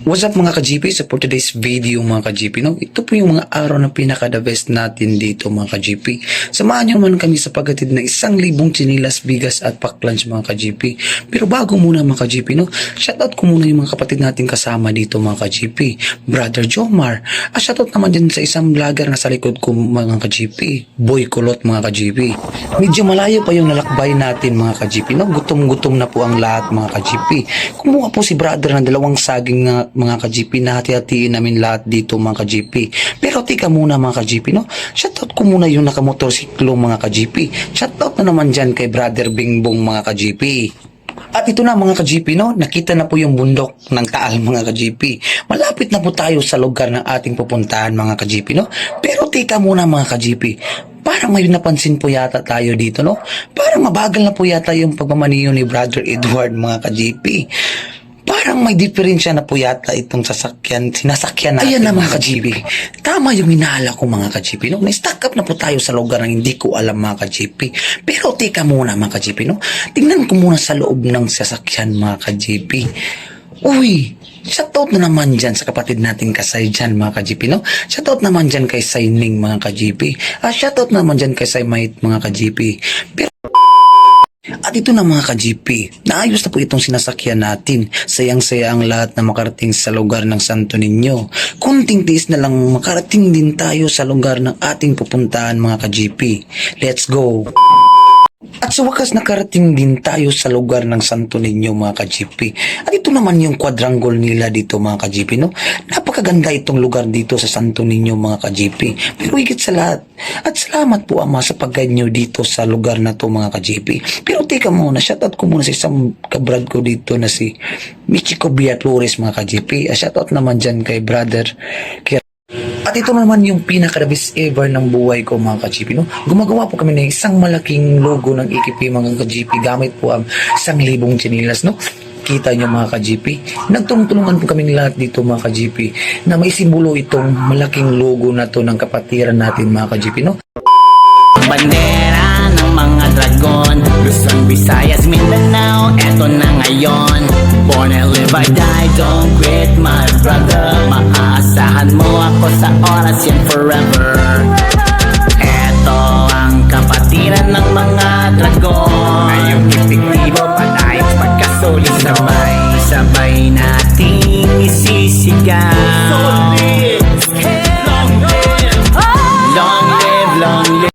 What's up mga ka-GP? So for today's video mga ka-GP, no? Ito po yung mga araw na pinaka-the best natin dito mga ka-GP. Samahan nyo naman kami sa paghatid na 1,000 chinilas, bigas at pack-lunch mga ka-GP. Pero bago muna mga ka-GP, no? Shoutout ko muna yung mga kapatid natin kasama dito mga ka-GP. Brother Jomar. Shoutout naman din sa isang vlogger na sa likod ko mga ka-GP. Boy Kulot mga ka-GP. Medyo malayo pa yung nalakbay natin mga ka-GP, no? Gutom-gutom na po ang lahat mga ka-GP. Kumuha po si brother ng 2 saging na mga ka-GP na hati-hatiin namin lahat dito mga ka-GP. Pero tika muna mga ka-GP, no? Shoutout ko muna yung nakamotorsiklo mga ka-GP. Shoutout na naman dyan kay brother Bingbong mga ka-GP. At ito na mga ka-GP, no? Nakita na po yung bundok ng Taal mga ka-GP. Malapit na po tayo sa lugar ng ating pupuntahan mga ka-GP, no? Pero tika muna mga ka-GP. Parang may napansin po yata tayo dito, no? Parang mabagal na po yata yung pagmamaniyo ni Brother Edward mga ka-GP. Parang may diferensya na po yata itong sinasakyan natin. Ayan na mga ka-GP. Tama yung inaala ko mga ka-GP, no? Na-stack up na po tayo sa lugar ng hindi ko alam mga ka-GP. Pero teka muna mga ka-GP, no? Tingnan ko muna sa loob ng sasakyan mga ka-GP. Uy! Shoutout na naman dyan sa kapatid nating Kasay dyan mga ka-GP, no? Shoutout naman dyan kay Sayning mga ka-GP. Shoutout naman dyan kay Saymait mga ka-GP. Pero at ito na mga ka-GP, naayos na po itong sinasakyan natin. Sayang-saya ang lahat na makarating sa lugar ng Santo Niño. Kunting tiis na lang makarating din tayo sa lugar ng ating pupuntahan mga ka-GP. Let's go! At sa wakas nakarating din tayo sa lugar ng Santo Niño mga ka-GP. At ito naman yung quadrangle nila dito mga ka-GP, no? Napakaganda itong lugar dito sa Santo Niño mga ka-GP. Pero higit sa lahat, at salamat po Ama sa pag-guide nyo dito sa lugar na to mga ka-GP. Pero teka muna, shoutout ko muna sa isang kabrad ko dito na si Michiko Biatloris mga ka-GP. Shoutout naman dyan kay brother At ito naman yung pinaka-the best ever ng buhay ko mga ka-GP, no? Gumagawa po kami ng isang malaking logo ng EKP mga ka-GP gamit po ang 1,000 chinilas, no? Kita nyo mga ka-GP. Nagtulungan po kami lahat dito mga ka-GP na may simbolo itong malaking logo na to ng kapatiran natin mga ka-GP, no? Bandera ng mga dragon, Luzon, Visayas, Mindanao, eto na ngayon. Born and live I die, don't quit my brother. Maaasahan mo ako sa oras yan forever. Eto ang kapatiran ng mga dragon, ngayong epektibo patayos pagkasuli. Sabay nating isisigaw. Long live.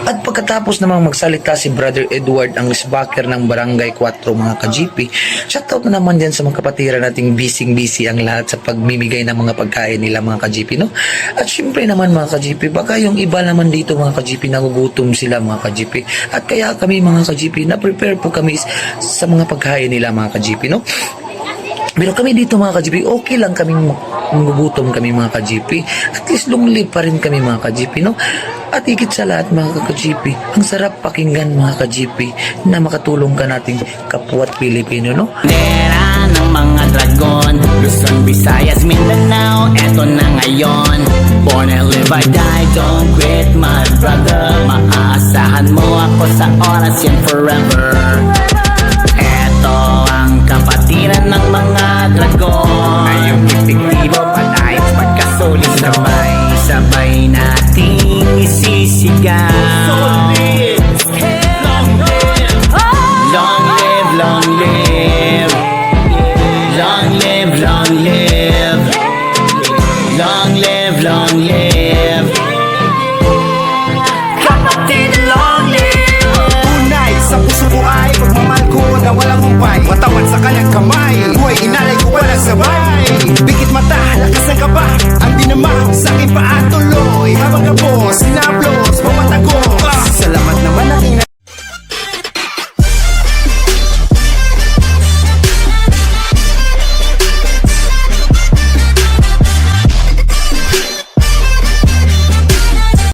At pagkatapos namang magsalita si Brother Edward, ang isbaker ng Barangay 4 mga ka-GP, shoutout na naman dyan sa mga kapatiran nating busy ang lahat sa pagmimigay ng mga pagkain nila mga ka-GP, no? At syempre naman mga ka-GP, baka yung iba naman dito mga ka-GP, nagugutom sila mga ka-GP. At kaya kami mga ka-GP, na-prepare po kami sa mga pagkain nila mga ka-GP, no? Pero kami dito mga ka-GP, okay lang kaming magugutom kami mga ka-GP. At least long live pa rin kami mga ka-GP, no? At higit sa lahat mga ka-GP, ang sarap pakinggan mga ka-GP na makatulong ka nating kapwa't Pilipino, no? Bandera ng mga dragon, Luzon, Visayas, Mindanao, eto na ngayon. Born and live I die, don't quit my brother. Maaasahan mo ako sa oras yan forever. Eto ang kapatiran ng mga dragon, ngayong epektibo